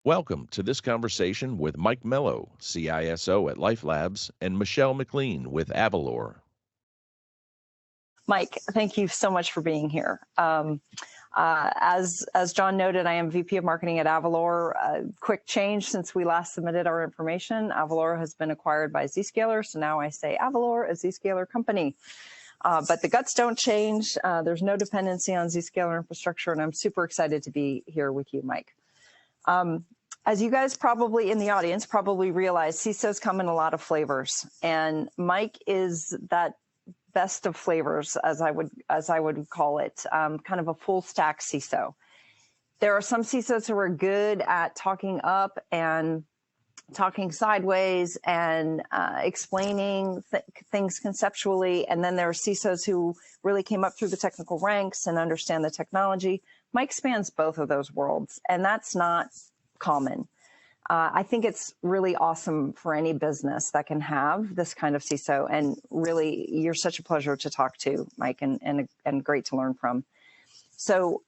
Welcome to this conversation with Mike Melo, CISO at LifeLabs, and Michelle McLean with Avalor. Mike, thank you so much for being here. As John noted, I am VP of Marketing at Avalor. Quick change since we last submitted our information. Avalor has been acquired by Zscaler, so now I say Avalor, a Zscaler company. But the guts don't change. There's no dependency on Zscaler infrastructure, and I'm super excited to be here with you, Mike. As you guys probably in the audience probably realize, CISOs come in a lot of flavors, and Mike is that best of flavors, as I would call it, kind of a full stack CISO. There are some CISOs who are good at talking up and talking sideways and explaining things conceptually, and then there are CISOs who really came up through the technical ranks and understand the technology. Mike spans both of those worlds, and that's not common. I think it's really awesome for any business that can have this kind of CISO, and really, you're such a pleasure to talk to, Mike, and great to learn from. So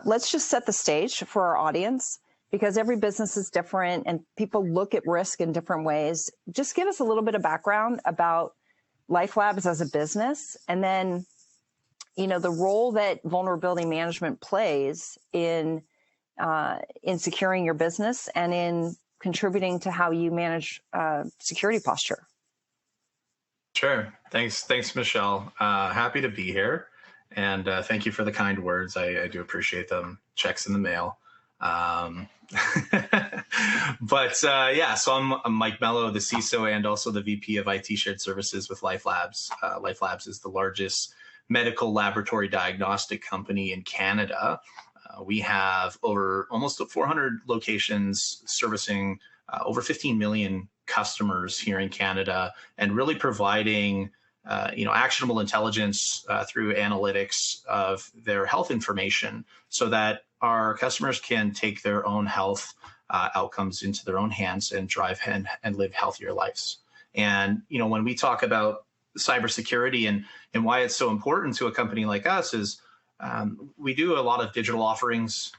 let's just set the stage for our audience, because every business is different and people look at risk in different ways. Just give us a little bit of background about LifeLabs as a business, and then, the role that vulnerability management plays in securing your business and in contributing to how you manage security posture. Sure. Thanks, Michelle. Happy to be here. And thank you for the kind words. I do appreciate them. Checks in the mail. So I'm Mike Melo, the CISO and also the VP of IT Shared Services with LifeLabs. LifeLabs is the largest medical laboratory diagnostic company in Canada. We have almost 400 locations servicing over 15 million customers here in Canada, and really providing actionable intelligence through analytics of their health information, so that our customers can take their own health outcomes into their own hands and drive and live healthier lives. And when we talk about cybersecurity and why it's so important to a company like us is, we do a lot of digital offerings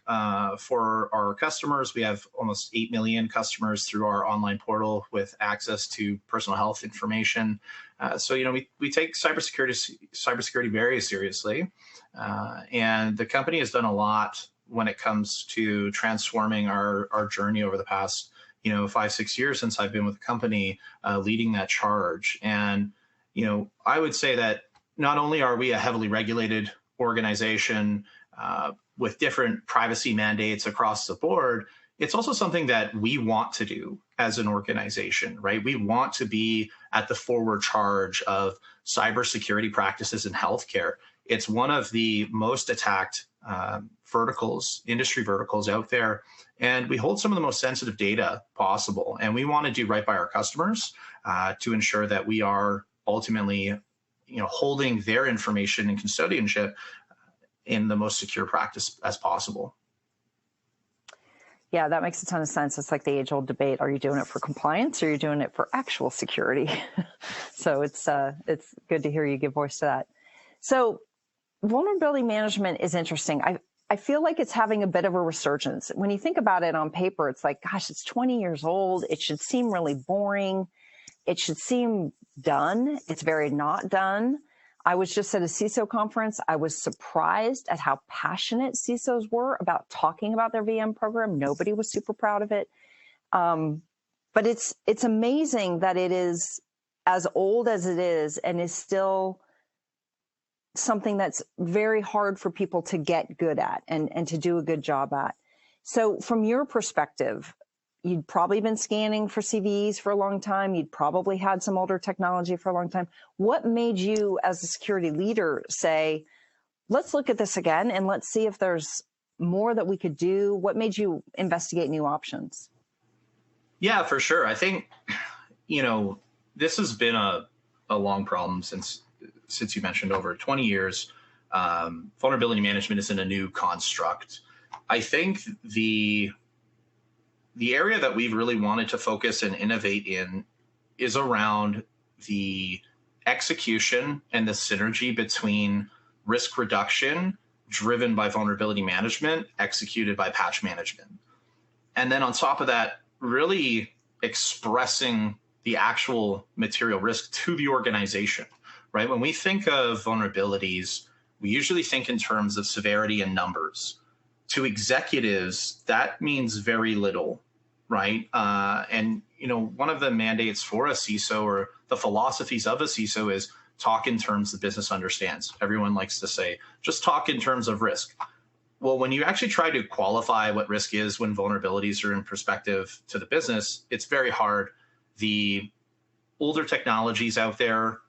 for our customers. We have almost 8 million customers through our online portal with access to personal health information. So we take cybersecurity very seriously, and the company has done a lot when it comes to transforming our journey over the past 5-6 years since I've been with the company, leading that charge. And I would say that not only are we a heavily regulated organization with different privacy mandates across the board, it's also something that we want to do as an organization, right? We want to be at the forward charge of cybersecurity practices in healthcare. It's one of the most attacked industry verticals out there, and we hold some of the most sensitive data possible. And we want to do right by our customers to ensure that we are ultimately holding their information and custodianship in the most secure practice as possible. Yeah, that makes a ton of sense. It's like the age-old debate: are you doing it for compliance or are you doing it for actual security? So it's good to hear you give voice to that. So vulnerability management is interesting. I feel like it's having a bit of a resurgence. When you think about it on paper, it's like, gosh, it's 20 years old. It should seem really boring. It should seem done. It's very not done. I was just at a CISO conference. I was surprised at how passionate CISOs were about talking about their VM program. Nobody was super proud of it. But it's amazing that it is as old as it is and is still something that's very hard for people to get good at and to do a good job at. So from your perspective, you'd probably been scanning for CVEs for a long time. You'd probably had some older technology for a long time. What made you, as a security leader, say, let's look at this again and let's see if there's more that we could do? What made you investigate new options? Yeah, for sure. I think, this has been a long problem since you mentioned over 20 years. Vulnerability management isn't a new construct. I think the area that we've really wanted to focus and innovate in is around the execution and the synergy between risk reduction driven by vulnerability management, executed by patch management. And then on top of that, really expressing the actual material risk to the organization, right? When we think of vulnerabilities, we usually think in terms of severity and numbers. To executives, that means very little, right? And one of the mandates for a CISO, or the philosophies of a CISO, is talk in terms the business understands. Everyone likes to say, just talk in terms of risk. Well, when you actually try to qualify what risk is when vulnerabilities are in perspective to the business, it's very hard. The older technologies out there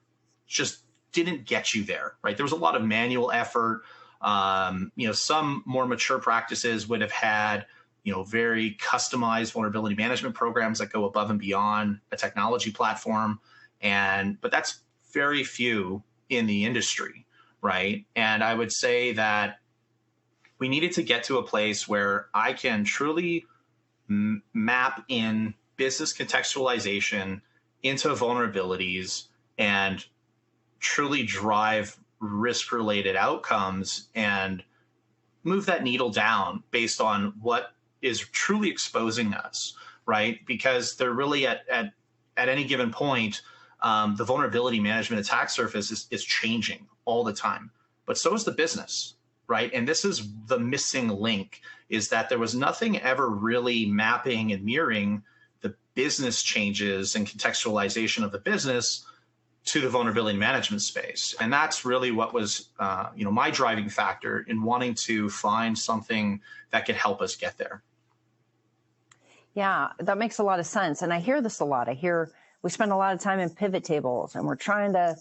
just didn't get you there, right? There was a lot of manual effort. Some more mature practices would have had, very customized vulnerability management programs that go above and beyond a technology platform. But that's very few in the industry, right? And I would say that we needed to get to a place where I can truly map in business contextualization into vulnerabilities and truly drive risk-related outcomes and move that needle down based on what is truly exposing us, right? Because they're really at any given point, the vulnerability management attack surface is changing all the time, but so is the business, right? And this is the missing link, is that there was nothing ever really mapping and mirroring the business changes and contextualization of the business to the vulnerability management space. And that's really what was, my driving factor in wanting to find something that could help us get there. Yeah, that makes a lot of sense. And I hear this a lot. I hear we spend a lot of time in pivot tables, and we're trying to,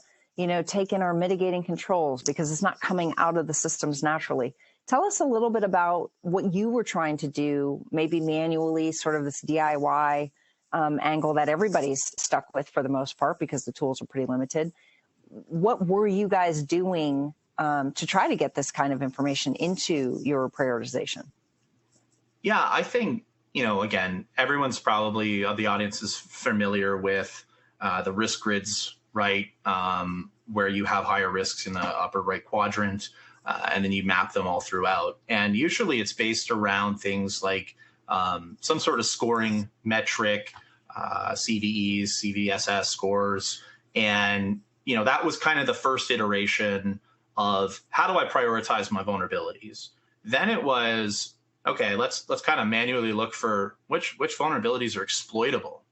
take in our mitigating controls because it's not coming out of the systems naturally. Tell us a little bit about what you were trying to do, maybe manually, sort of this DIY angle that everybody's stuck with for the most part because the tools are pretty limited. What were you guys doing to try to get this kind of information into your prioritization? Yeah, I think, again, everyone's probably, the audience is familiar with the risk grids, right? Where you have higher risks in the upper right quadrant, and then you map them all throughout. And usually it's based around things like some sort of scoring metric, CVEs, CVSS scores. And, that was kind of the first iteration of how do I prioritize my vulnerabilities? Then it was, okay, let's kind of manually look for which vulnerabilities are exploitable,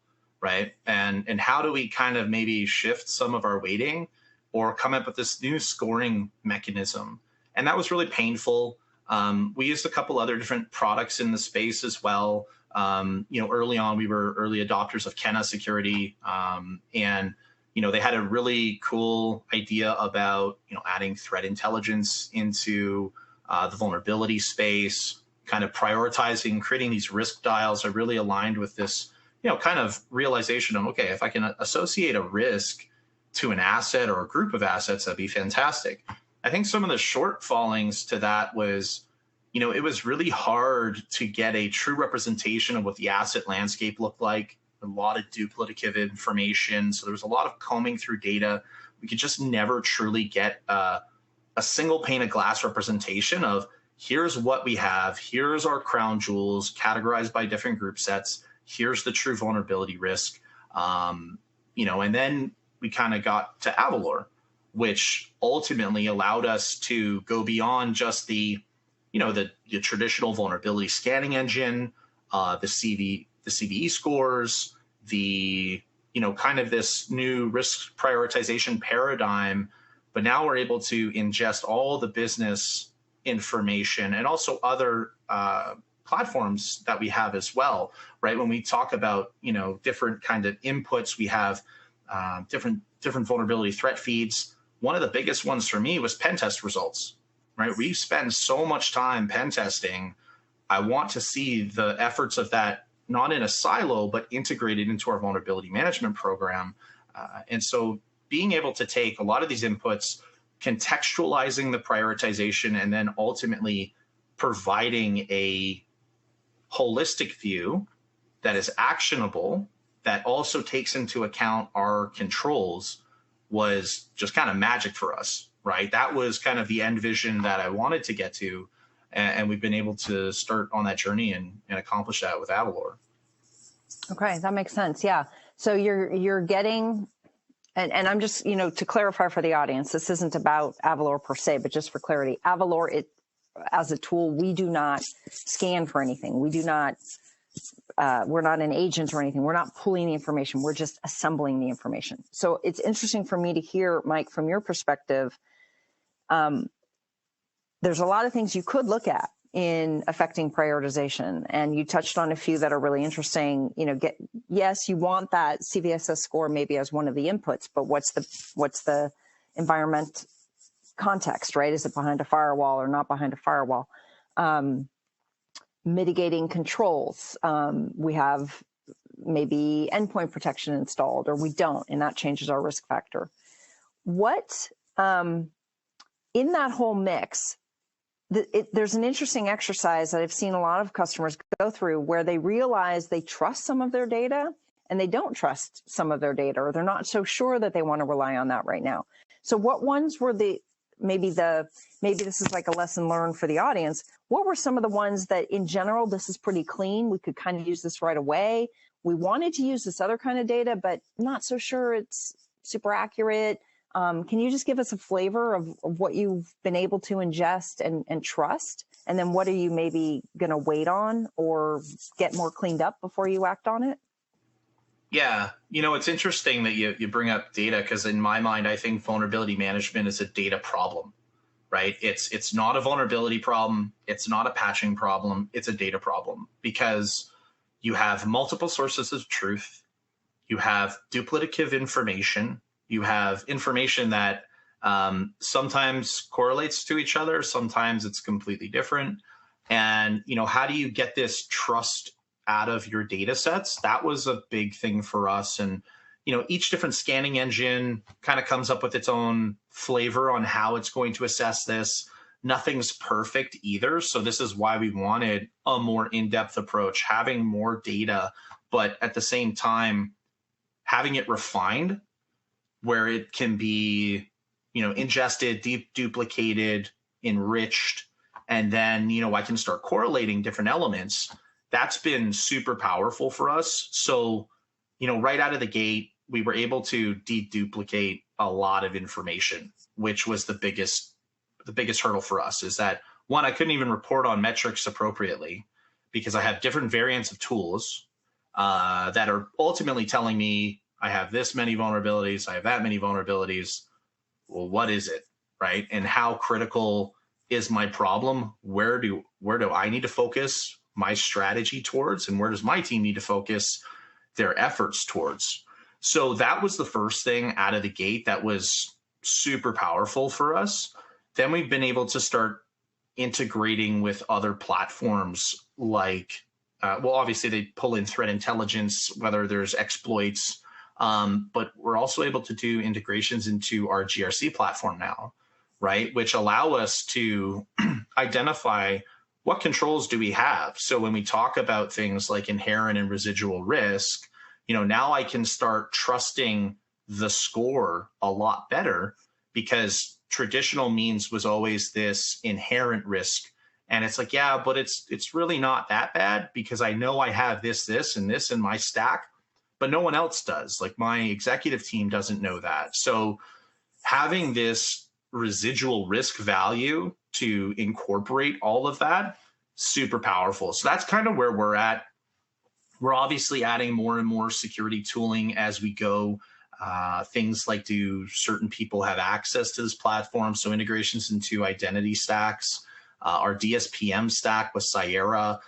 right? And how do we kind of maybe shift some of our weighting or come up with this new scoring mechanism? And that was really painful. We used a couple other different products in the space as well. Early on, we were early adopters of Kenna security. And they had a really cool idea about, adding threat intelligence into the vulnerability space, kind of prioritizing, creating these risk dials are really aligned with this, kind of realization of, okay, if I can associate a risk to an asset or a group of assets, that'd be fantastic. I think some of the shortfallings to that was, it was really hard to get a true representation of what the asset landscape looked like. A lot of duplicative information. So there was a lot of combing through data. We could just never truly get a single pane of glass representation of here's what we have. Here's our crown jewels categorized by different group sets. Here's the true vulnerability risk. And then we kind of got to Avalor, which ultimately allowed us to go beyond just the traditional vulnerability scanning engine, the CVE scores, the, kind of this new risk prioritization paradigm. But now we're able to ingest all the business information and also other platforms that we have as well, right? When we talk about, different kind of inputs, we have different vulnerability threat feeds. One of the biggest ones for me was pen test results, right? We spend so much time pen testing. I want to see the efforts of that not in a silo, but integrated into our vulnerability management program. And so being able to take a lot of these inputs, contextualizing the prioritization, and then ultimately providing a holistic view that is actionable, that also takes into account our controls, was just kind of magic for us, right? That was kind of the end vision that I wanted to get to. And we've been able to start on that journey and accomplish that with Avalor. Okay, that makes sense. Yeah. So you're getting, and I'm just, to clarify for the audience, this isn't about Avalor per se, but just for clarity, Avalor, as a tool, we do not scan for anything. We do not, we're not an agent or anything. We're not pulling the information. We're just assembling the information. So it's interesting for me to hear, Mike, from your perspective, there's a lot of things you could look at in affecting prioritization. And you touched on a few that are really interesting. Yes, you want that CVSS score maybe as one of the inputs, but what's the environment context, right? Is it behind a firewall or not behind a firewall? Mitigating controls. We have maybe endpoint protection installed, or we don't, and that changes our risk factor. What, in that whole mix, there's an interesting exercise that I've seen a lot of customers go through where they realize they trust some of their data and they don't trust some of their data, or they're not so sure that they want to rely on that right now. So what ones were maybe this is like a lesson learned for the audience. What were some of the ones that in general, this is pretty clean, we could kind of use this right away. We wanted to use this other kind of data, but not so sure it's super accurate. Can you just give us a flavor of what you've been able to ingest and trust? And then what are you maybe going to wait on or get more cleaned up before you act on it? Yeah, it's interesting that you bring up data, because in my mind, I think vulnerability management is a data problem, right? It's not a vulnerability problem. It's not a patching problem. It's a data problem, because you have multiple sources of truth. You have duplicative information. You have information that sometimes correlates to each other. Sometimes it's completely different. And, how do you get this trust out of your data sets? That was a big thing for us. And, each different scanning engine kind of comes up with its own flavor on how it's going to assess this. Nothing's perfect either. So this is why we wanted a more in-depth approach, having more data, but at the same time, having it refined where it can be, ingested, duplicated, enriched, and then, I can start correlating different elements. That's been super powerful for us. So, right out of the gate, we were able to deduplicate a lot of information, which was the biggest hurdle for us. Is that, one, I couldn't even report on metrics appropriately because I have different variants of tools that are ultimately telling me I have this many vulnerabilities, I have that many vulnerabilities. Well, what is it, right? And how critical is my problem? Where do I need to focus my strategy towards, and where does my team need to focus their efforts towards? So that was the first thing out of the gate that was super powerful for us. Then we've been able to start integrating with other platforms like, obviously they pull in threat intelligence, whether there's exploits, but we're also able to do integrations into our GRC platform now, right? Which allow us to identify what controls do we have. So when we talk about things like inherent and residual risk, now I can start trusting the score a lot better, because traditional means was always this inherent risk. And it's like, yeah, but it's really not that bad, because I know I have this, and this in my stack, but no one else does. Like, my executive team doesn't know that. So having this residual risk value to incorporate all of that, super powerful. So that's kind of where we're at. We're obviously adding more and more security tooling as we go. Things like, do certain people have access to this platform? So integrations into identity stacks, our DSPM stack with Sierra,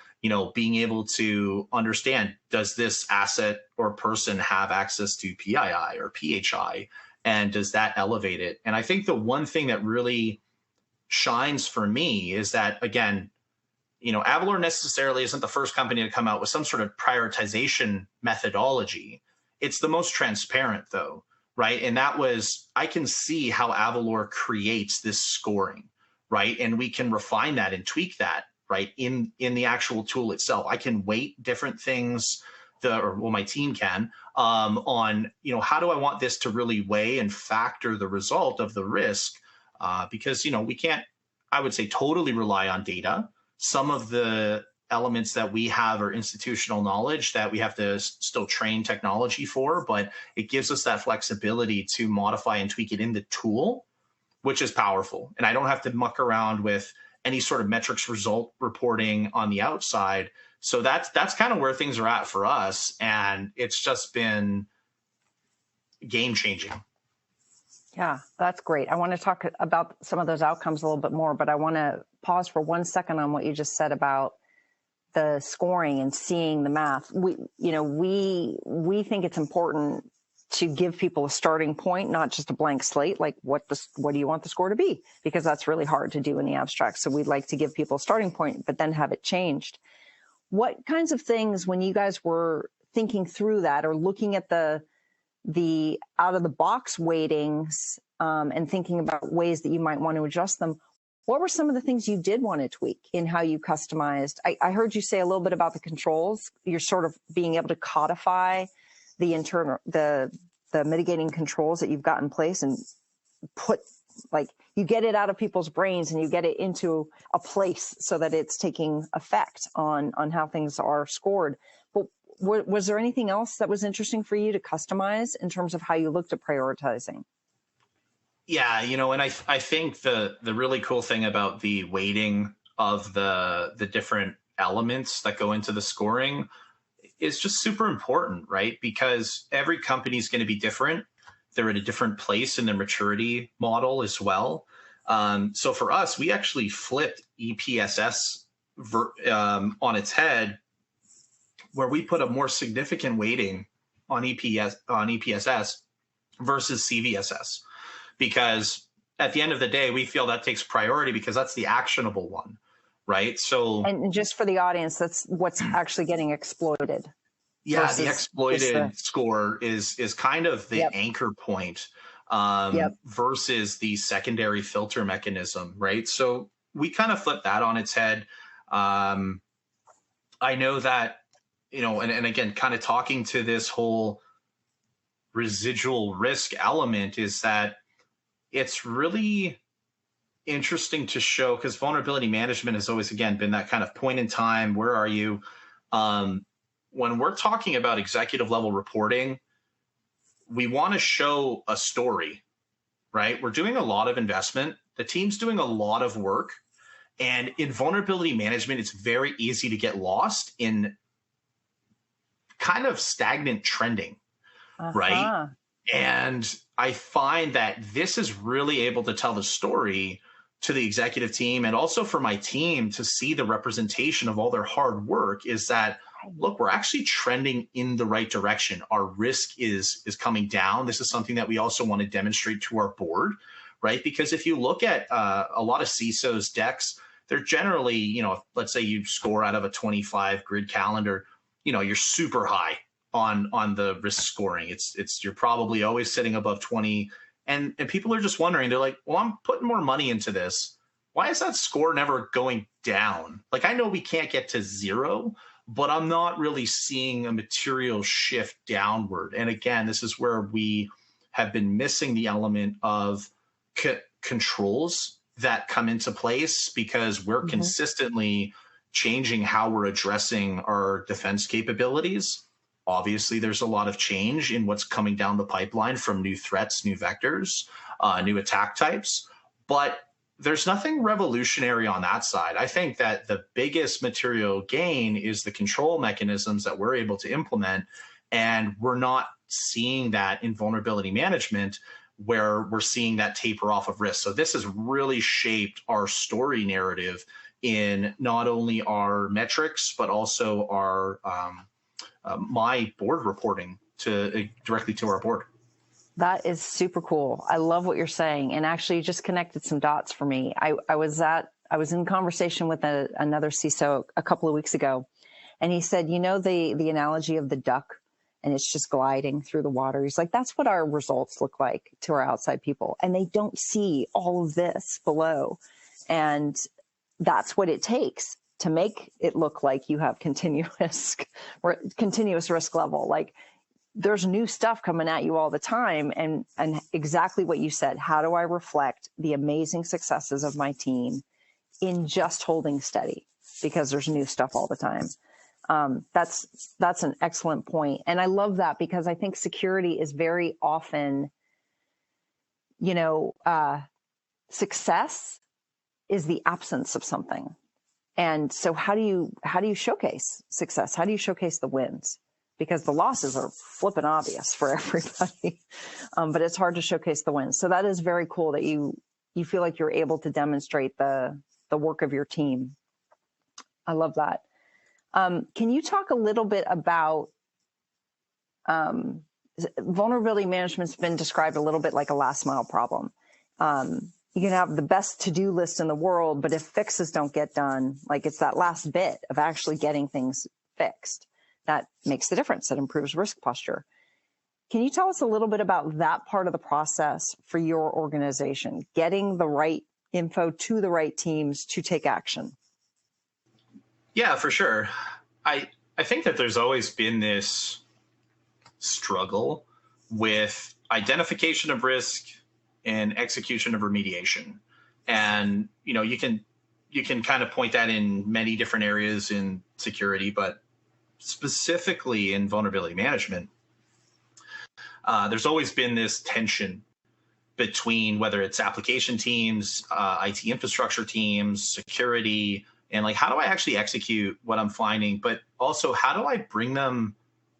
being able to understand, does this asset or person have access to PII or PHI? And does that elevate it? And I think the one thing that really shines for me is that, again, Avalor necessarily isn't the first company to come out with some sort of prioritization methodology. It's the most transparent, though, right? And that was, I can see how Avalor creates this scoring, right? And we can refine that and tweak that, right, in the actual tool itself. I can weight different things, my team can, on, how do I want this to really weigh and factor the result of the risk? Because, we can't I would say, totally rely on data. Some of the elements that we have are institutional knowledge that we have to still train technology for, but it gives us that flexibility to modify and tweak it in the tool, which is powerful. And I don't have to muck around with any sort of metrics result reporting on the outside. So that's kind of where things are at for us. And it's just been game changing. Yeah, that's great. I want to talk about some of those outcomes a little bit more, but I want to pause for 1 second on what you just said about the scoring and seeing the math. We think it's important to give people a starting point, not just a blank slate, like what do you want the score to be? Because that's really hard to do in the abstract. So we'd like to give people a starting point, but then have it changed. What kinds of things, when you guys were thinking through that or looking at the out of the box weightings and thinking about ways that you might want to adjust them, what were some of the things you did want to tweak in how you customized? I heard you say a little bit about the controls. You're sort of being able to codify the mitigating controls that you've got in place and put, like, you get it out of people's brains and you get it into a place so that it's taking effect on how things are scored. But was there anything else that was interesting for you to customize in terms of how you looked at prioritizing? Yeah, and I think the really cool thing about the weighting of the different elements that go into the scoring is just super important, right? Because every company is going to be different. They're at a different place in their maturity model as well. So for us, we actually flipped EPSS on its head, where we put a more significant weighting on EPSS versus CVSS. Because at the end of the day, we feel that takes priority because that's the actionable one, right? So, and just for the audience, that's what's actually getting exploited. Yeah, the exploited score is kind of the anchor point versus the secondary filter mechanism, right? So we kind of flip that on its head. I know that, and again, kind of talking to this whole residual risk element is that it's really interesting to show, because vulnerability management has always, again, been that kind of point in time. Where are you? When we're talking about executive level reporting, we want to show a story, right? We're doing a lot of investment. The team's doing a lot of work. And in vulnerability management, it's very easy to get lost in kind of stagnant trending, right? And I find that this is really able to tell the story to the executive team, and also for my team to see the representation of all their hard work, is that, look, we're actually trending in the right direction. Our risk is coming down. This is something that we also want to demonstrate to our board, right? Because if you look at a lot of CISOs decks, they're generally, let's say you score out of a 25 grid calendar, you're super high on the risk scoring. You're probably always sitting above 20. And people are just wondering, they're like, well, I'm putting more money into this. Why is that score never going down? Like, I know we can't get to zero, but I'm not really seeing a material shift downward. And again, this is where we have been missing the element of controls that come into place, because we're consistently changing how we're addressing our defense capabilities. Obviously, there's a lot of change in what's coming down the pipeline from new threats, new vectors, new attack types, but there's nothing revolutionary on that side. I think that the biggest material gain is the control mechanisms that we're able to implement, and we're not seeing that in vulnerability management, where we're seeing that taper off of risk. So this has really shaped our story narrative in not only our metrics, but also our my board reporting directly to our board. That is super cool. I love what you're saying. And actually you just connected some dots for me. I was in conversation with another CISO a couple of weeks ago, and he said, the analogy of the duck, and it's just gliding through the water. He's like, that's what our results look like to our outside people. And they don't see all of this below. And that's what it takes to make it look like you have continuous risk level. Like, there's new stuff coming at you all the time. And exactly what you said, how do I reflect the amazing successes of my team in just holding steady because there's new stuff all the time. That's an excellent point. And I love that because I think security is very often, success is the absence of something. And so how do you showcase success? How do you showcase the wins? Because the losses are flipping obvious for everybody, but it's hard to showcase the wins. So that is very cool that you feel like you're able to demonstrate the work of your team. I love that. Can you talk a little bit about vulnerability management's been described a little bit like a last mile problem. You can have the best to-do list in the world, but if fixes don't get done, like it's that last bit of actually getting things fixed, that makes the difference. That improves risk posture. Can you tell us a little bit about that part of the process for your organization, getting the right info to the right teams to take action? Yeah, for sure. I think that there's always been this struggle with identification of risk and execution of remediation. And, you can kind of point that in many different areas in security, but specifically in vulnerability management, there's always been this tension between whether it's application teams, IT infrastructure teams, security, and like, how do I actually execute what I'm finding? But also, how do I bring them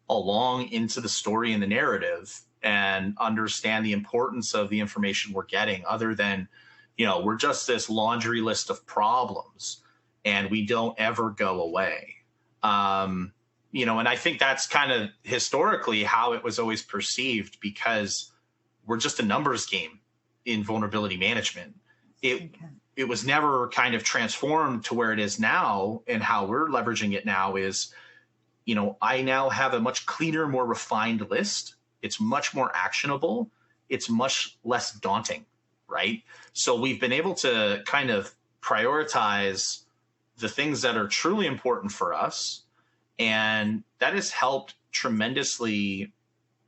along into the story and the narrative and understand the importance of the information we're getting, other than, we're just this laundry list of problems and we don't ever go away. And I think that's kind of historically how it was always perceived, because we're just a numbers game in vulnerability management. It was never kind of transformed to where it is now, and how we're leveraging it now is, I now have a much cleaner, more refined list. It's much more actionable. It's much less daunting, right? So we've been able to kind of prioritize the things that are truly important for us. And that has helped tremendously,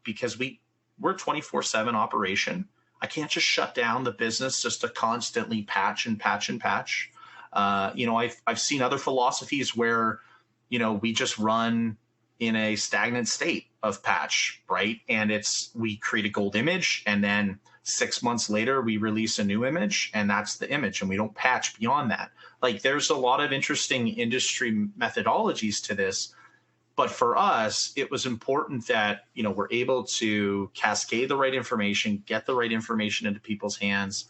because we're a 24/7 operation. I can't just shut down the business just to constantly patch and patch and patch. I've seen other philosophies where, we just run in a stagnant state of patch, right? And we create a gold image, and then 6 months later we release a new image, and that's the image, and we don't patch beyond that. Like, there's a lot of interesting industry methodologies to this. But for us, it was important that, we're able to cascade the right information, get the right information into people's hands.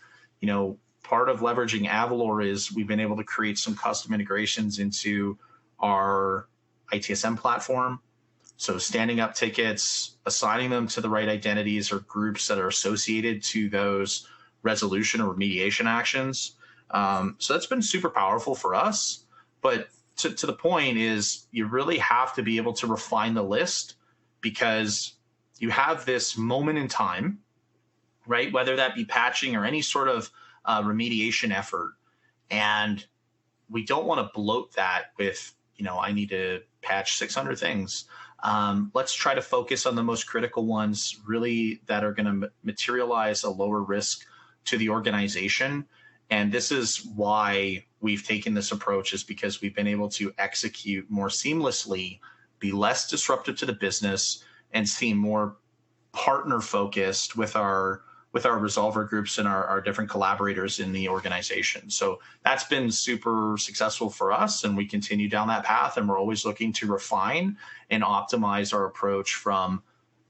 Part of leveraging Avalor is we've been able to create some custom integrations into our ITSM platform. So standing up tickets, assigning them to the right identities or groups that are associated to those resolution or remediation actions. So that's been super powerful for us. But to the point is, you really have to be able to refine the list, because you have this moment in time, right? Whether that be patching or any sort of remediation effort. And we don't want to bloat that with, I need to patch 600 things. Let's try to focus on the most critical ones, really, that are going to materialize a lower risk to the organization. And this is why we've taken this approach, is because we've been able to execute more seamlessly, be less disruptive to the business, and seem more partner focused with our resolver groups and our different collaborators in the organization. So that's been super successful for us, and we continue down that path, and we're always looking to refine and optimize our approach from,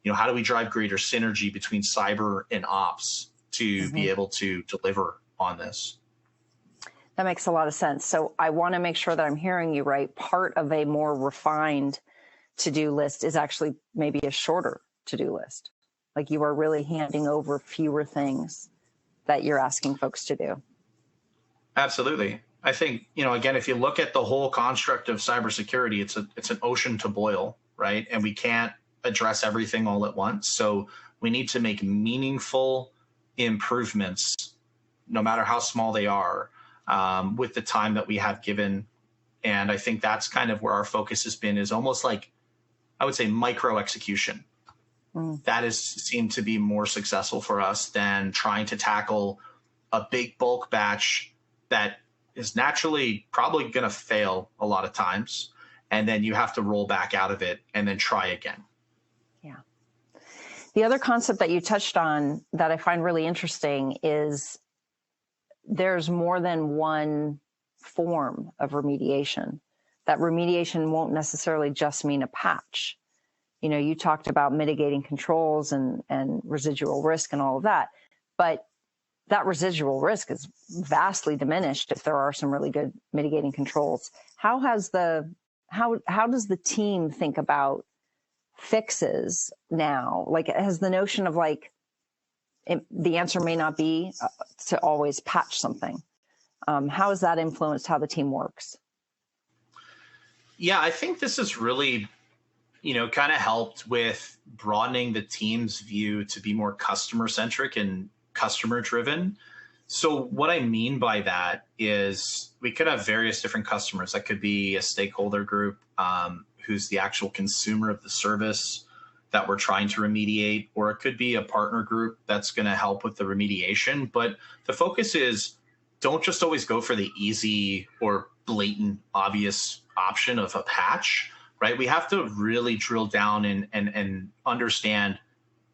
how do we drive greater synergy between cyber and ops to be able to deliver on this. That makes a lot of sense. So I want to make sure that I'm hearing you right. Part of a more refined to-do list is actually maybe a shorter to-do list. Like, you are really handing over fewer things that you're asking folks to do. Absolutely. I think, again, if you look at the whole construct of cybersecurity, it's an ocean to boil, right? And we can't address everything all at once. So we need to make meaningful improvements, no matter how small they are, with the time that we have given. And I think that's kind of where our focus has been, is almost like, I would say, micro execution. That has seemed to be more successful for us than trying to tackle a big bulk batch that is naturally probably going to fail a lot of times. And then you have to roll back out of it and then try again. Yeah. The other concept that you touched on that I find really interesting is there's more than one form of remediation. That remediation won't necessarily just mean a patch. You know, you talked about mitigating controls and residual risk and all of that, but that residual risk is vastly diminished if there are some really good mitigating controls. How does the team think about fixes now? Like, has the notion of like, the answer may not be to always patch something. How has that influenced how the team works? Yeah, I think this has really, kind of helped with broadening the team's view to be more customer centric and customer driven. So what I mean by that is we could have various different customers. That could be a stakeholder group who's the actual consumer of the service that we're trying to remediate, or it could be a partner group that's going to help with the remediation. But the focus is, don't just always go for the easy or blatant obvious option of a patch, right? We have to really drill down and understand,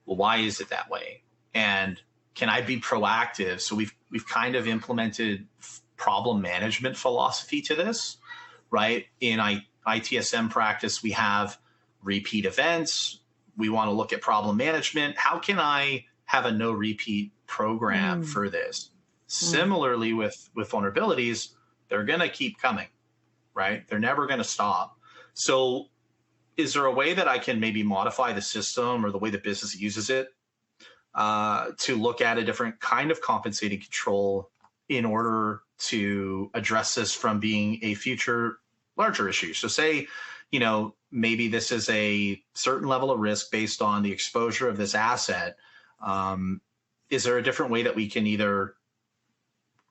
well, why is it that way? And can I be proactive? So we've kind of implemented problem management philosophy to this, right? In ITSM practice, we have repeat events. We want to look at problem management. How can I have a no repeat program for this? Similarly with vulnerabilities, they're going to keep coming, right? They're never going to stop. So is there a way that I can maybe modify the system or the way the business uses it to look at a different kind of compensating control in order to address this from being a future larger issue? So say, maybe this is a certain level of risk based on the exposure of this asset. Is there a different way that we can either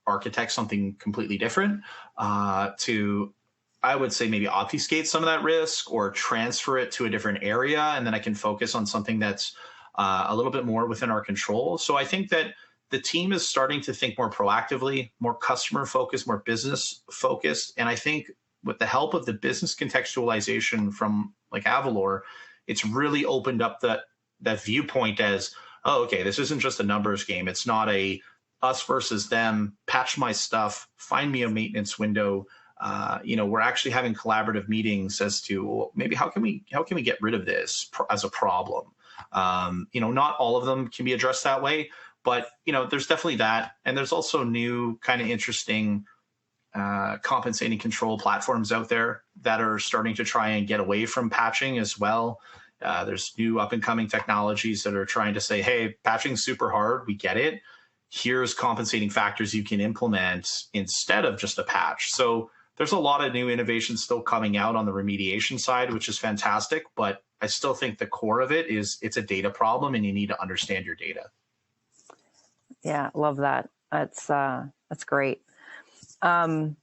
architect something completely different to, I would say, maybe obfuscate some of that risk or transfer it to a different area, and then I can focus on something that's a little bit more within our control? So I think that the team is starting to think more proactively, more customer focused, more business focused. And I think with the help of the business contextualization from like Avalor, it's really opened up that viewpoint as, oh, okay, this isn't just a numbers game. It's not a us versus them, patch my stuff, find me a maintenance window. We're actually having collaborative meetings as to, well, maybe how can we get rid of this as a problem? Not all of them can be addressed that way, but there's definitely that. And there's also new kind of interesting compensating control platforms out there that are starting to try and get away from patching as well. There's new up and coming technologies that are trying to say, hey, patching's super hard. We get it. Here's compensating factors you can implement instead of just a patch. So there's a lot of new innovations still coming out on the remediation side, which is fantastic. But I still think the core of it is it's a data problem and you need to understand your data. Yeah, love that. That's great. I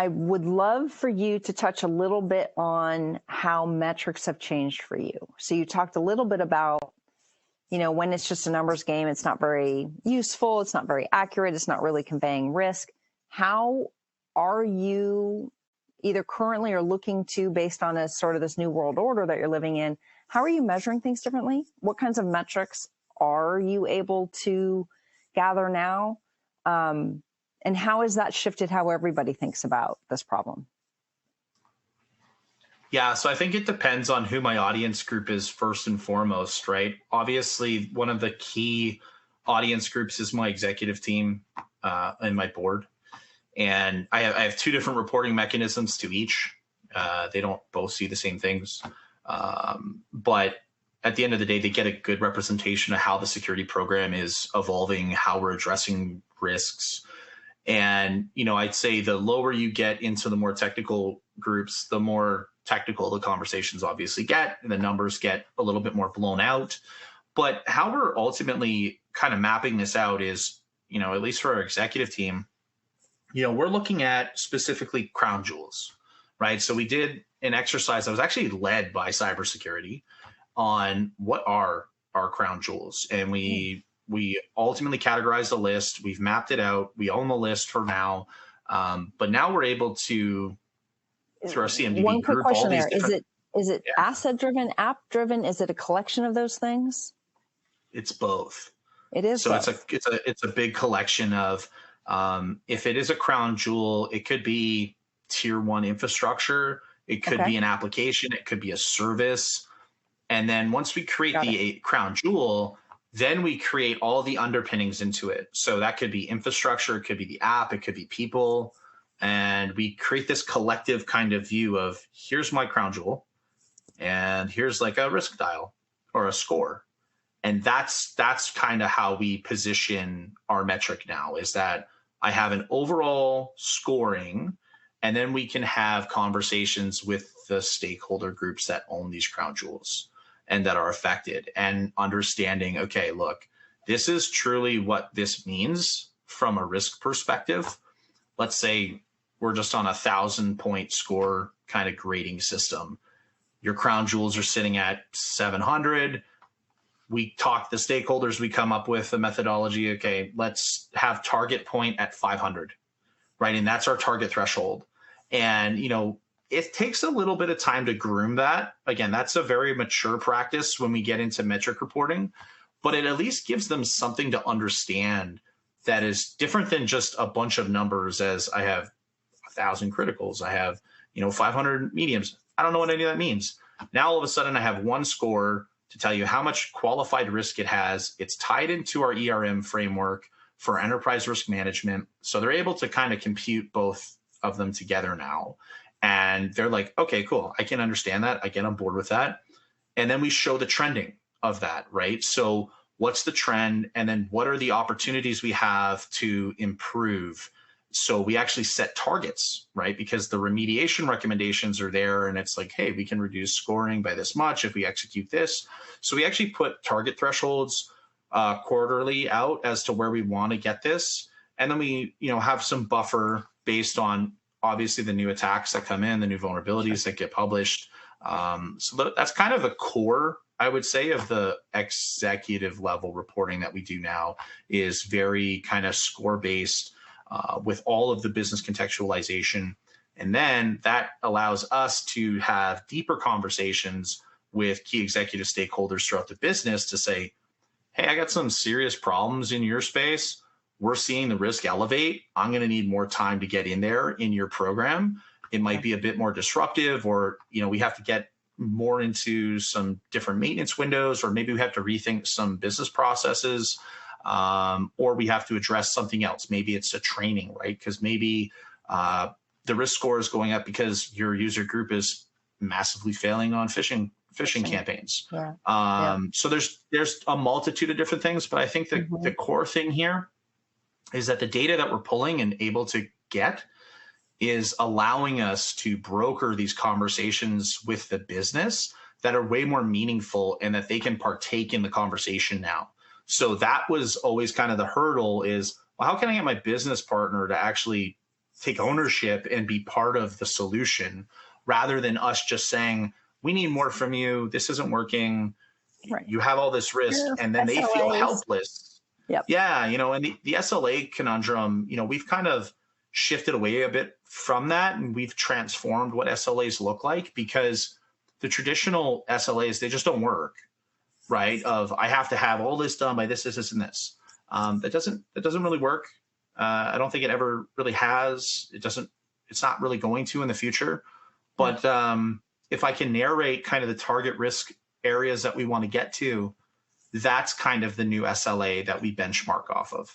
would love for you to touch a little bit on how metrics have changed for you. So you talked a little bit about, when it's just a numbers game, it's not very useful, it's not very accurate, it's not really conveying risk. How are you either currently or looking to, based on a sort of this new world order that you're living in, how are you measuring things differently? What kinds of metrics are you able to gather now? And how has that shifted how everybody thinks about this problem? Yeah, so I think it depends on who my audience group is first and foremost, right? Obviously, one of the key audience groups is my executive team and my board. And I have two different reporting mechanisms to each. They don't both see the same things. But at the end of the day, they get a good representation of how the security program is evolving, how we're addressing risks. And, I'd say the lower you get into the more technical groups, the more technical the conversations obviously get, and the numbers get a little bit more blown out. But how we're ultimately kind of mapping this out is, at least for our executive team, we're looking at specifically crown jewels, right? So we did an exercise that was actually led by cybersecurity on what are our crown jewels. And we We ultimately categorized the list. We've mapped it out. We own the list for now. But now we're able to, through our CMDB, One quick group all question these there. different. Is it asset driven, app driven? Is it a collection of those things? It's both. It is So both. it's a big collection of, if it is a crown jewel, it could be tier one infrastructure. It could be an application. It could be a service. And then once we create the crown jewel, then we create all the underpinnings into it. So that could be infrastructure, it could be the app, it could be people. And we create this collective kind of view of, here's my crown jewel, and here's like a risk dial or a score. And that's kind of how we position our metric now, is that I have an overall scoring, and then we can have conversations with the stakeholder groups that own these crown jewels and that are affected, and understanding, okay, look, this is truly what this means from a risk perspective. Let's say we're just on 1,000-point score kind of grading system. Your crown jewels are sitting at 700. We talk to the stakeholders, we come up with a methodology. Okay, let's have target point at 500, right? And that's our target threshold. And, it takes a little bit of time to groom that. Again, that's a very mature practice when we get into metric reporting, but it at least gives them something to understand that is different than just a bunch of numbers. As I have 1,000 criticals, I have, 500 mediums. I don't know what any of that means. Now, all of a sudden I have one score to tell you how much qualified risk it has. It's tied into our ERM framework for enterprise risk management. So they're able to kind of compute both of them together now. And they're like, okay, cool, I can understand that. I get on board with that. And then we show the trending of that, right? So what's the trend? And then what are the opportunities we have to improve? So we actually set targets, right? Because the remediation recommendations are there, and it's like, hey, we can reduce scoring by this much if we execute this. So we actually put target thresholds quarterly out as to where we want to get this. And then we, have some buffer based on obviously the new attacks that come in, the new vulnerabilities that get published. So that's kind of the core, I would say, of the executive level reporting that we do now, is very kind of score based with all of the business contextualization. And then that allows us to have deeper conversations with key executive stakeholders throughout the business to say, hey, I got some serious problems in your space. We're seeing the risk elevate. I'm going to need more time to get in there in your program. It might be a bit more disruptive, or, we have to get more into some different maintenance windows, or maybe we have to rethink some business processes, or we have to address something else. Maybe it's a training, right? Because maybe the risk score is going up because your user group is massively failing on phishing campaigns. So there's a multitude of different things, but I think the core thing here is that the data that we're pulling and able to get is allowing us to broker these conversations with the business that are way more meaningful, and that they can partake in the conversation now. So that was always kind of the hurdle, is, well, how can I get my business partner to actually take ownership and be part of the solution, rather than us just saying, we need more from you, this isn't working, you have all this risk, and then they feel helpless. Yeah, and the SLA conundrum, we've kind of shifted away a bit from that, and we've transformed what SLAs look like, because the traditional SLAs, they just don't work, right? Of, I have to have all this done by this, and this. That doesn't really work. I don't think it ever really has. It's not really going to in the future. But if I can narrate kind of the target risk areas that we want to get to, that's kind of the new SLA that we benchmark off of.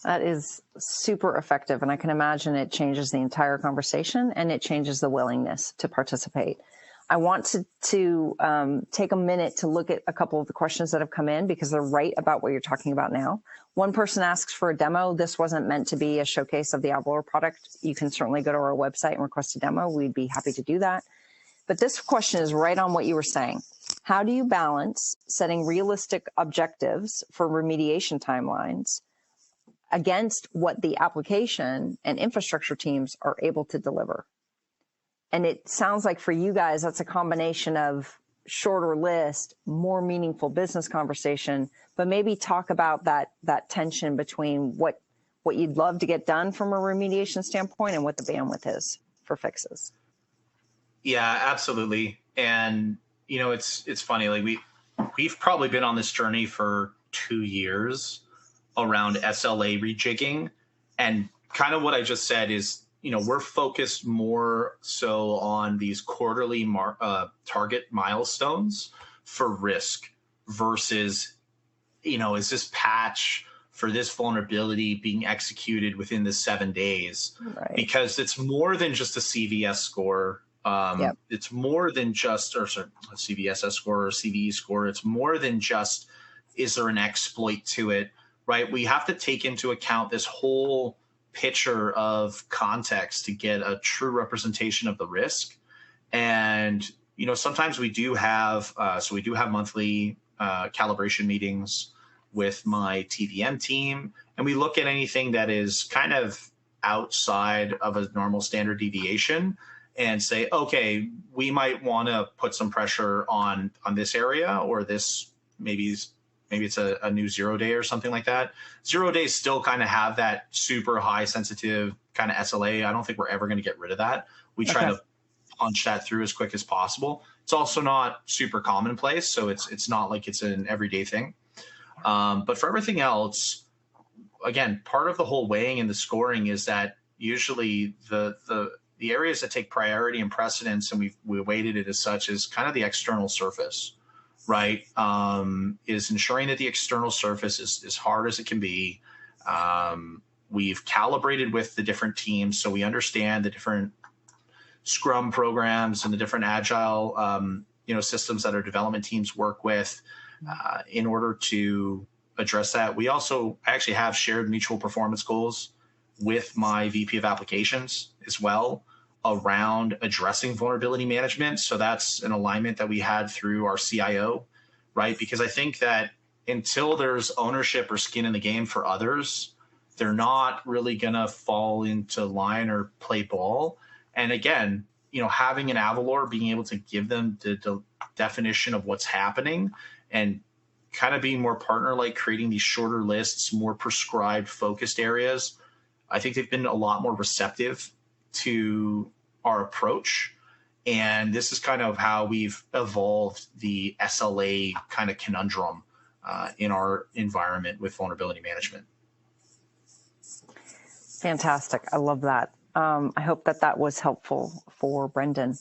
That is super effective. And I can imagine it changes the entire conversation, and it changes the willingness to participate. I want to take a minute to look at a couple of the questions that have come in, because they're right about what you're talking about now. One person asks for a demo. This wasn't meant to be a showcase of the Avalor product. You can certainly go to our website and request a demo. We'd be happy to do that. But this question is right on what you were saying. How do you balance setting realistic objectives for remediation timelines against what the application and infrastructure teams are able to deliver? And it sounds like for you guys, that's a combination of shorter list, more meaningful business conversation, but maybe talk about that tension between what you'd love to get done from a remediation standpoint and what the bandwidth is for fixes. Yeah, absolutely. And it's funny, like we've probably been on this journey for 2 years around SLA rejigging, and kind of what I just said is, we're focused more so on these quarterly target milestones for risk versus, is this patch for this vulnerability being executed within the 7 days? Right. Because it's more than just a CVS score. It's more than just, a CVSS score or CVE score. It's more than just, is there an exploit to it, right? We have to take into account this whole picture of context to get a true representation of the risk. And, sometimes we do have, monthly calibration meetings with my TVM team, and we look at anything that is kind of outside of a normal standard deviation and say, okay, we might want to put some pressure on this area, or this maybe it's a new 0 day or something like that. 0 days still kind of have that super high sensitive kind of SLA. I don't think we're ever going to get rid of that. We try to punch that through as quick as possible. It's also not super commonplace, so it's not like it's an everyday thing. But for everything else, again, part of the whole weighing and the scoring is that usually the areas that take priority and precedence, and we weighted it as such, is kind of the external surface, right? Is ensuring that the external surface is as hard as it can be. We've calibrated with the different teams, so we understand the different Scrum programs and the different agile systems that our development teams work with in order to address that. I actually have shared mutual performance goals with my VP of applications as well around addressing vulnerability management. So that's an alignment that we had through our CIO, right? Because I think that until there's ownership or skin in the game for others, they're not really going to fall into line or play ball. And again, having an Avalor, being able to give them the definition of what's happening and kind of being more partner-like, creating these shorter lists, more prescribed, focused areas, I think they've been a lot more receptive to our approach. And this is kind of how we've evolved the SLA kind of conundrum in our environment with vulnerability management. Fantastic. I love that. I hope that was helpful for Brendan.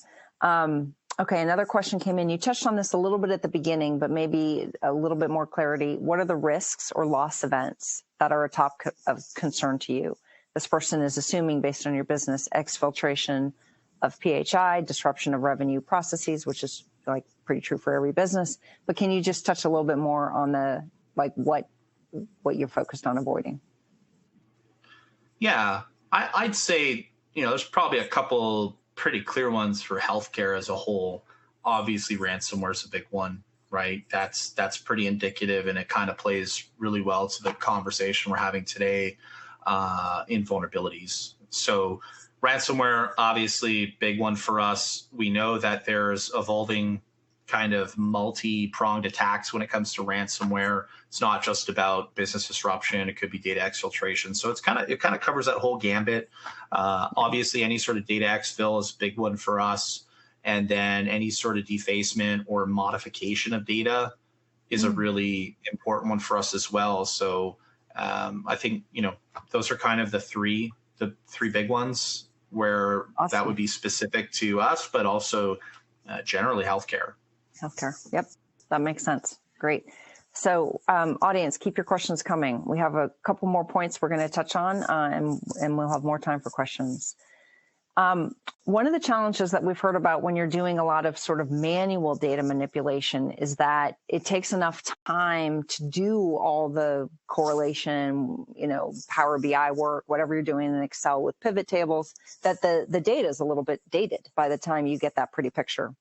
Okay, another question came in. You touched on this a little bit at the beginning, but maybe a little bit more clarity. What are the risks or loss events that are a top of concern to you? This person is assuming, based on your business, exfiltration of PHI, disruption of revenue processes, which is like pretty true for every business. But can you just touch a little bit more on what you're focused on avoiding? Yeah, I'd say, there's probably a couple pretty clear ones for healthcare as a whole. Obviously, ransomware is a big one, right? That's pretty indicative, and it kind of plays really well to the conversation we're having today in vulnerabilities. So ransomware, obviously, big one for us. We know that there's evolving kind of multi-pronged attacks when it comes to ransomware. It's not just about business disruption. It could be data exfiltration. So it kind of covers that whole gambit. Obviously, any sort of data exfil is a big one for us. And then any sort of defacement or modification of data is a really important one for us as well. So I think, those are kind of the three big ones where that would be specific to us, but also generally healthcare. Healthcare. Yep. That makes sense. Great. So audience, keep your questions coming. We have a couple more points we're going to touch on and we'll have more time for questions. One of the challenges that we've heard about when you're doing a lot of sort of manual data manipulation is that it takes enough time to do all the correlation, Power BI work, whatever you're doing in Excel with pivot tables, that the data is a little bit dated by the time you get that pretty picture.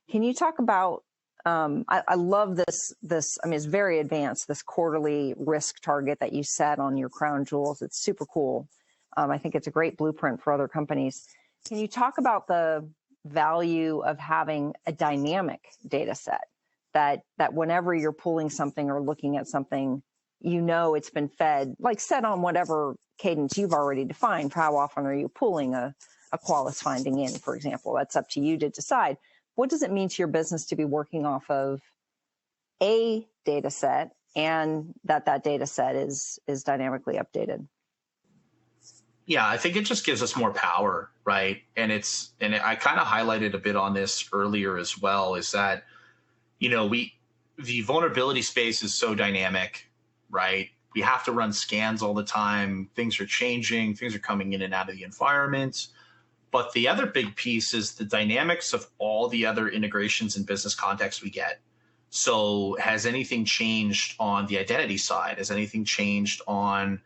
Can you talk about, I love this, it's very advanced, this quarterly risk target that you set on your crown jewels. It's super cool. I think it's a great blueprint for other companies. Can you talk about the value of having a dynamic data set, that whenever you're pulling something or looking at something, it's been fed, like set on whatever cadence you've already defined for how often are you pulling a Qualys finding in, for example. That's up to you to decide. What does it mean to your business to be working off of a data set, and that data set is dynamically updated? Yeah, I think it just gives us more power, right? And I kind of highlighted a bit on this earlier as well, is that, the vulnerability space is so dynamic, right? We have to run scans all the time. Things are changing. Things are coming in and out of the environment. But the other big piece is the dynamics of all the other integrations and business context we get. So has anything changed on the identity side? Has anything changed on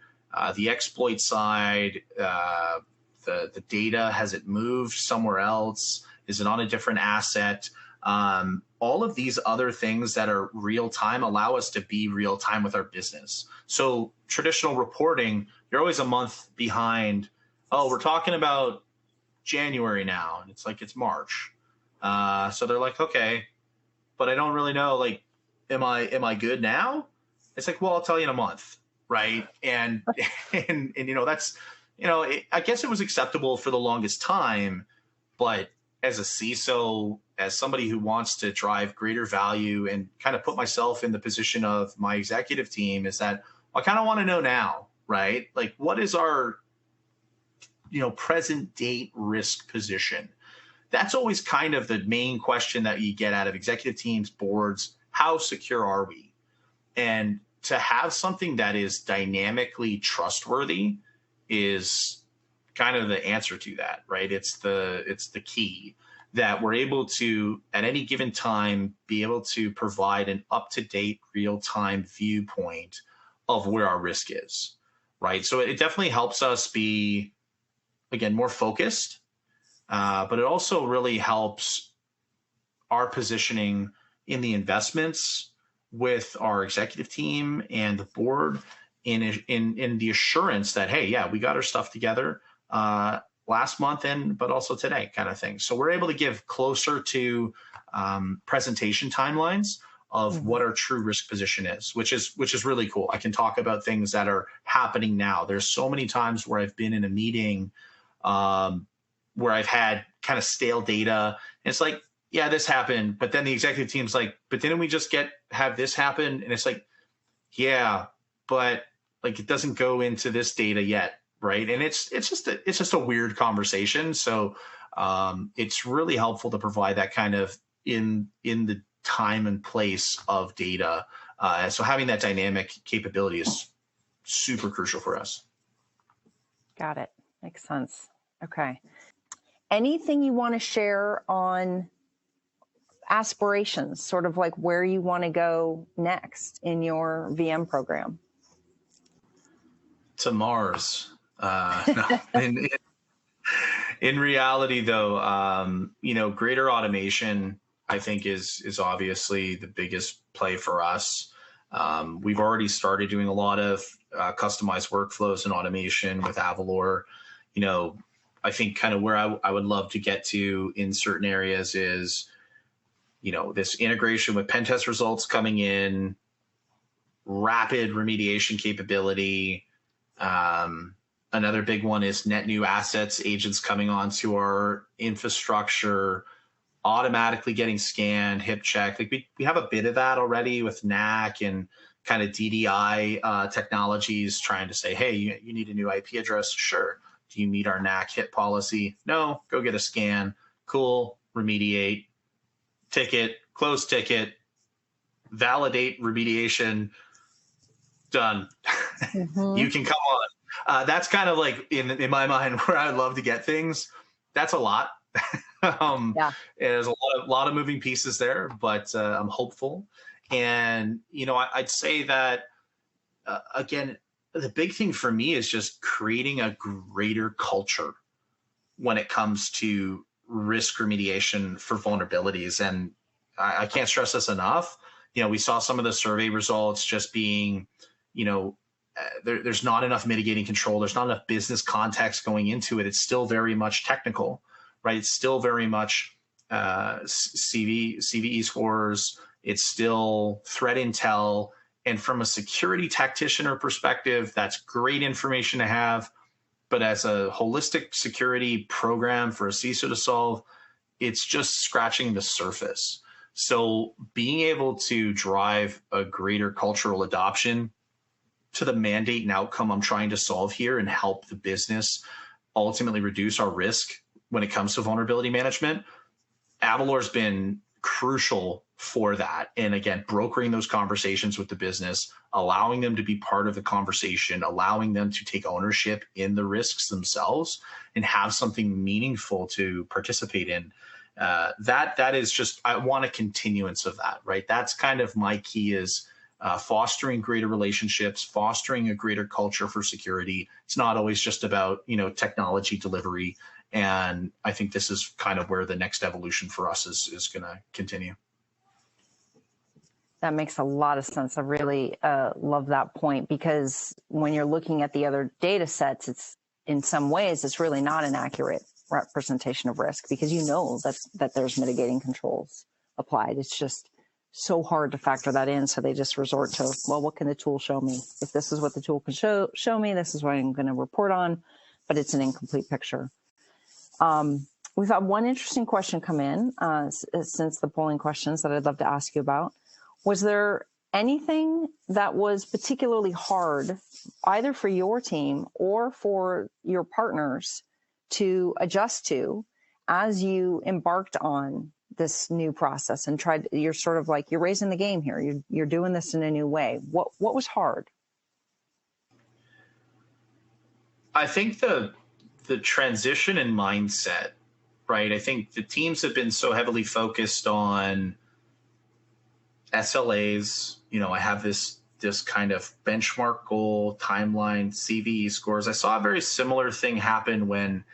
the exploit side? The data, has it moved somewhere else? Is it on a different asset? All of these other things that are real time allow us to be real time with our business. So traditional reporting, you're always a month behind. Oh, we're talking about January now, and it's like it's March. So they're like, okay, but I don't really know. Like, am I good now? It's like, well, I'll tell you in a month, right? And that's I guess it was acceptable for the longest time, but as a CISO, as somebody who wants to drive greater value and kind of put myself in the position of my executive team, is that I kind of want to know now, right? Like, what is our present date risk position? That's always kind of the main question that you get out of executive teams, boards. How secure are we? And to have something that is dynamically trustworthy is kind of the answer to that, right? It's the key, that we're able to, at any given time, be able to provide an up-to-date, real-time viewpoint of where our risk is, right? So it definitely helps us be, again, more focused, but it also really helps our positioning in the investments with our executive team and the board in the assurance that, hey, yeah, we got our stuff together last month but also today, kind of thing. So we're able to give closer to presentation timelines of what our true risk position is, which is really cool. I can talk about things that are happening now. There's so many times where I've been in a meeting where I've had kind of stale data, and it's like, yeah, this happened, but then the executive team's like, but didn't we just have this happen? And it's like, yeah, but like it doesn't go into this data yet, right? And it's just a weird conversation. So it's really helpful to provide that kind of in the time and place of data. So having that dynamic capability is super crucial for us. Got it. Makes sense. Okay. Anything you want to share on aspirations, sort of like where you want to go next in your VM program? To Mars. No. In reality, though, greater automation, I think, is obviously the biggest play for us. We've already started doing a lot of customized workflows and automation with Avalor. I think kind of where I would love to get to in certain areas is, this integration with pen test results coming in, rapid remediation capability. Another big one is net new assets, agents coming onto our infrastructure, automatically getting scanned, hip checked. Like we have a bit of that already with NAC and kind of DDI technologies, trying to say, hey, you need a new IP address? Sure. Do you meet our NAC hit policy? No. Go get a scan. Cool. Remediate. Ticket. Close ticket. Validate remediation. Done. You can come on. That's kind of like in my mind where I'd love to get things. That's a lot. Yeah. There's a lot of moving pieces there, but I'm hopeful. And I'd say that again, the big thing for me is just creating a greater culture when it comes to risk remediation for vulnerabilities. And I can't stress this enough. We saw some of the survey results just being, there's not enough mitigating control. There's not enough business context going into it. It's still very much technical, right? It's still very much CVE scores. It's still threat intel. And from a security tacticianer perspective, that's great information to have. But as a holistic security program for a CISO to solve, it's just scratching the surface. So being able to drive a greater cultural adoption to the mandate and outcome I'm trying to solve here and help the business ultimately reduce our risk when it comes to vulnerability management, Avalor's been crucial for that. And again, brokering those conversations with the business, allowing them to be part of the conversation, allowing them to take ownership in the risks themselves and have something meaningful to participate in. That is just, I want a continuance of that, right? That's kind of my key is fostering greater relationships, fostering a greater culture for security. It's not always just about, technology delivery. And I think this is kind of where the next evolution for us is going to continue. That makes a lot of sense. I really love that point, because when you're looking at the other data sets, it's in some ways, it's really not an accurate representation of risk, because that there's mitigating controls applied. It's just so hard to factor that in. So they just resort to, well, what can the tool show me? If this is what the tool can show me, this is what I'm going to report on, but it's an incomplete picture. We've had one interesting question come in since the polling questions that I'd love to ask you about. Was there anything that was particularly hard, either for your team or for your partners, to adjust to as you embarked on this new process and you're sort of like, you're raising the game here. You're doing this in a new way. What was hard? I think the transition in mindset, right? I think the teams have been so heavily focused on SLAs. I have this kind of benchmark goal, timeline, CVE scores. I saw a very similar thing happen when,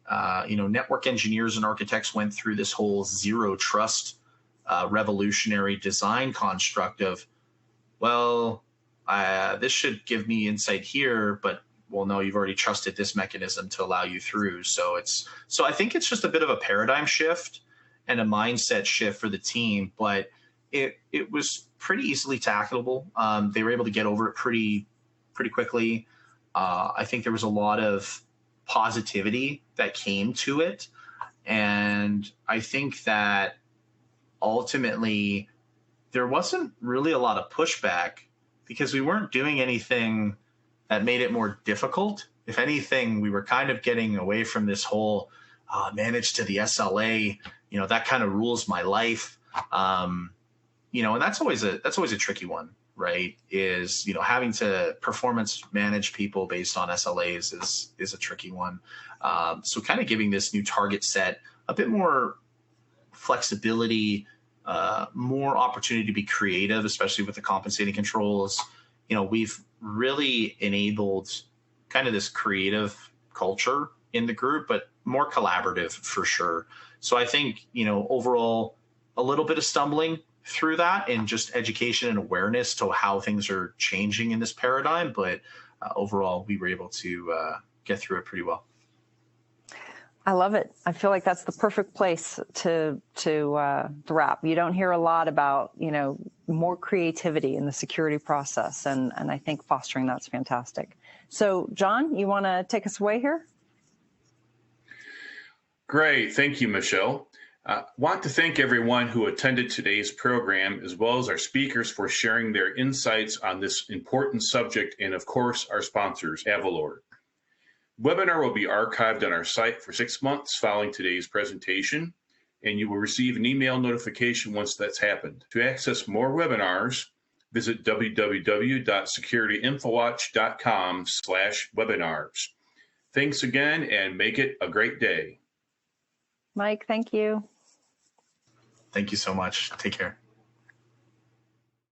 network engineers and architects went through this whole zero trust revolutionary design construct of, well, this should give me insight here, but well, no, you've already trusted this mechanism to allow you through. So I think it's just a bit of a paradigm shift and a mindset shift for the team, but it was pretty easily tackleable. They were able to get over it pretty quickly. I think there was a lot of positivity that came to it. And I think that ultimately there wasn't really a lot of pushback because we weren't doing anything that made it more difficult. If anything, we were kind of getting away from this whole manage to the SLA, that kind of rules my life. And that's always a tricky one, right? Is, having to performance manage people based on SLAs is a tricky one. So kind of giving this new target set a bit more flexibility, more opportunity to be creative, especially with the compensating controls. We've really enabled kind of this creative culture in the group, but more collaborative for sure. So I think, overall, a little bit of stumbling through that and just education and awareness to how things are changing in this paradigm. But overall, we were able to get through it pretty well. I love it. I feel like that's the perfect place to wrap. You don't hear a lot about, more creativity in the security process. And I think fostering that's fantastic. So John, you want to take us away here? Great. Thank you, Michelle. Want to thank everyone who attended today's program, as well as our speakers for sharing their insights on this important subject, and of course, our sponsors, Avalor. Webinar will be archived on our site for 6 months following today's presentation, and you will receive an email notification once that's happened. To access more webinars, visit www.securityinfowatch.com/webinars. Thanks again, and make it a great day. Mike, thank you. Thank you so much. Take care.